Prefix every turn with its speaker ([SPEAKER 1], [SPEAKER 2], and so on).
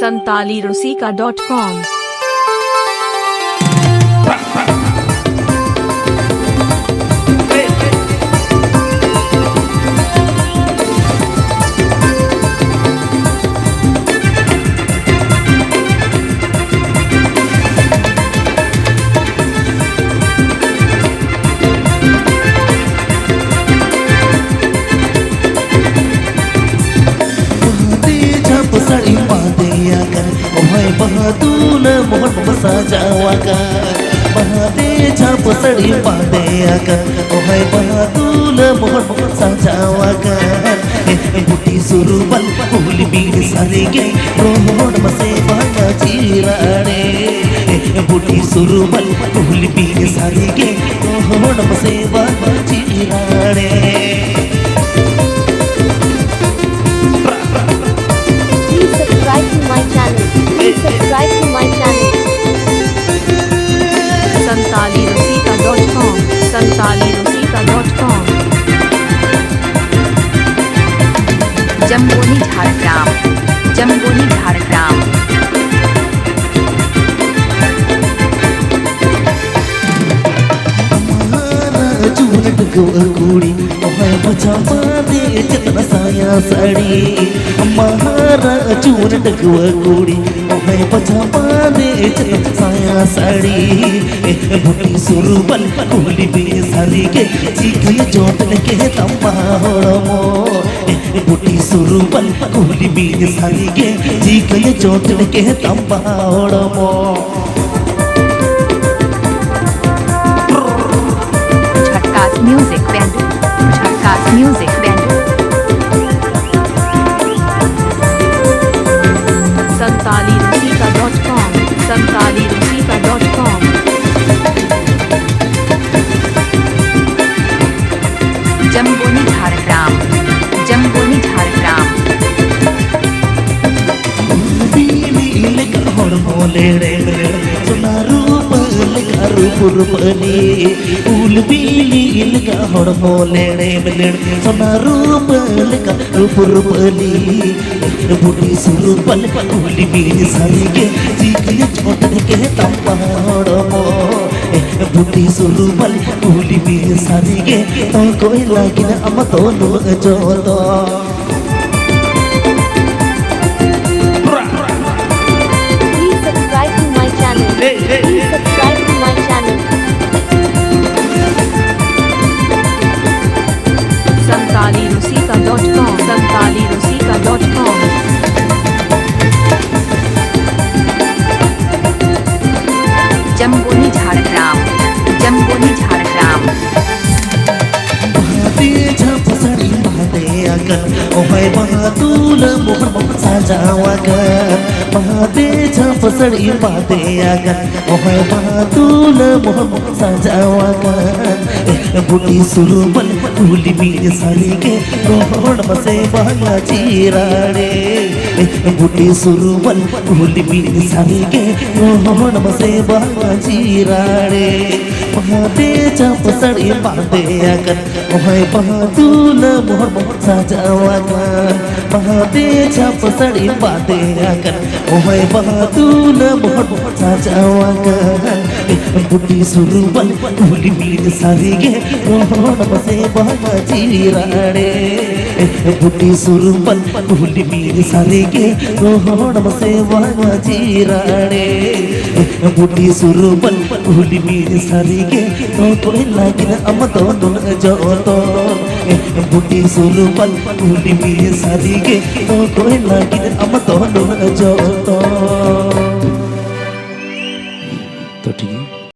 [SPEAKER 1] santalirusika.com।
[SPEAKER 2] Sari padeyakan, ohai bahatula mohon sajawakan. Bahade jap sari padeyakan, ohai bahatula mohon sajawakan. Buti suruban uli bir sarige, rohon mase bana chirane. Buti suruban uli bir sarige, rohon mase bana chirane.
[SPEAKER 3] Subscribe to my channel. Please subscribe to my channel.
[SPEAKER 1] santalirusika.com। santalirusika.com।
[SPEAKER 4] जम्बोनी Jhargram, जम्बोनी Jhargram.
[SPEAKER 2] Jualan kuri, ohai baca pade jatna saya sari. Mahara jualan kuri, ohai baca pade jatna saya sari. Buti suruban kuli besari ke, jika jotan ke tambah hormo. Buti suruban kuli besari ke, jika jotan ke tambah hormo.
[SPEAKER 4] Music band, Jharkhas music band।
[SPEAKER 1] santalirusika.com। santalirusika.com।
[SPEAKER 4] जम्बोनी Jhargram, जम्बोनी Jhargram.
[SPEAKER 2] Buti suruban uli bir sarige, jika jotan ke tambah hormo. Buti suruban uli bir sarige, to koi lagi na amatonu joto.
[SPEAKER 3] Please subscribe to my channel. Please subscribe to my channel.
[SPEAKER 1] santalirusika.com। santalirusika.com।
[SPEAKER 4] जम्बोनी Jhargram, जम्बोनी Jhargram.
[SPEAKER 2] Bahade jap sari padeyakan, ohai bahatula mohon sajawakan. Bahade jap sari padeyakan, ohai bahatula mohon sajawakan. Buti suruban uli bir sarige, rohon mase bana chirane. Buti suruban uli bir sarige, rohon mase bana chirane. Bahade jap sari padeyakan, ohai bahatula mohon sajawakan. Bahade jap sari padeyakan, ohai bahatula mohon sajawakan. Buti suruban uli bir sarige, rohon mase bana chirane. Buti suruban uli bir sarige, rohon mase bana chirane. Buti suruban uli bir sarige, to koi lagi na amatonu joto. Buti suruban uli bir sarige, to koi lagi na amatonu